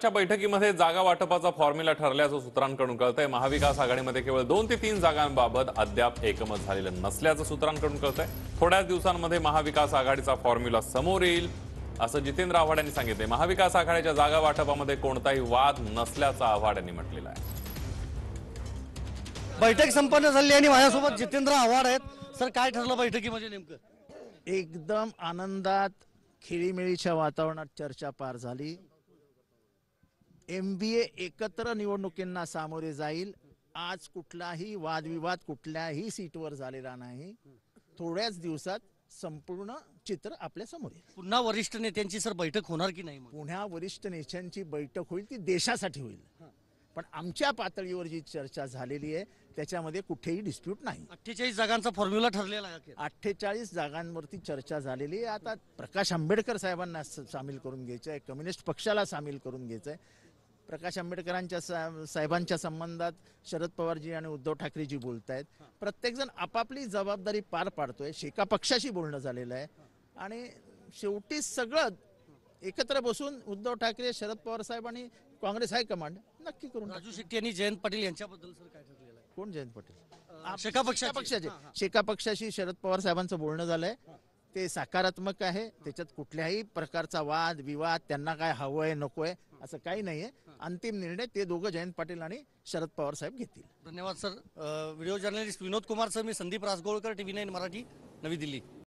आजच्या बैठकीमध्ये जागा वाटपाचा फॉर्म्युला ठरल्याचं सूत्रांकडून कळतंय। महाविकास आघाडीमध्ये केवळ 2 ते 3 जागांबाबत अद्याप एकमत झालेलं नसल्याचं सूत्रांकडून कळतंय। थोड्याच दिवसांमध्ये महाविकास आघाडीचा फॉर्म्युला समोर येईल असं जितेंद्र आव्हाड यांनी सांगितले। महाविकास आघाडीच्या जागा वाटपामध्ये कोणताही वाद नसल्याचं आव्हाड यांनी म्हटलेलं आहे। बैठक संपन्न झाली आणि माझ्यासोबत जितेंद्र आव्हाड आहेत। सर, काय ठरलं बैठकीमध्ये नेमकं? एकदम आनंदात खेळीमेळीच्या वातावरणात चर्चा पार झाली। MBA एकत्र निवडणुकींना सामोरे जाईल। आज कुठलाही वादविवाद कुठल्याही सीटवर झालेला नाही। थोड्याच दिवसात संपूर्ण चित्र आपल्या समोर येईल। पुन्हा वरिष्ठ नेत्यांची सर बैठक होणार की नाही? पुन्हा वरिष्ठ नेत्यांची बैठक होईल, ती देशासाठी होईल। पण आमच्या पातळीवर जी चर्चा झालेली आहे त्याच्यामध्ये कुठेही डिस्प्यूट नाही। 48 जागांचा फॉर्म्युला ठरलेला आहे। 48 जागांवरती चर्चा झालेली आहे। आता प्रकाश आंबेडकर साहेबांना सामील करून घ्यायचं आहे, कम्युनिस्ट पक्षाला सामील करून घ्यायचं आहे। प्रकाश आंबेडकरांच्या साहेबांच्या संबंधात शरद पवारजी आणि उद्धव ठाकरेजी बोलतायत। प्रत्येकजण आपापली जबाबदारी पार पाडतोय। शेका पक्षाशी बोलणं झालेलं आहे आणि शेवटी सगळं एकत्र बसून उद्धव ठाकरे, शरद पवार साहेब आणि काँग्रेस हायकमांड नक्की करून। राजू शेट्टी आणि जयंत पाटील यांच्याबद्दल सर काय ठरलेलं आहे? कोण? जयंत पाटील शेका पक्षाचे। शेका पक्षाशी शरद पवार साहेबांचं बोलणं झालंय, ते सकारात्मक आहे। त्याच्यात कुठल्याही प्रकारचा वाद विवाद, त्यांना काय हवंय नकोय असं काही नाहीये। अंतिम निर्णय ते दोघं, जयंत पाटील आणि शरद पवार साहेब घेतील। धन्यवाद sir. Video journalist Vinod Kumar sir, मी संदीप रासगोळकर, TV9 मराठी, नवी दिल्ली।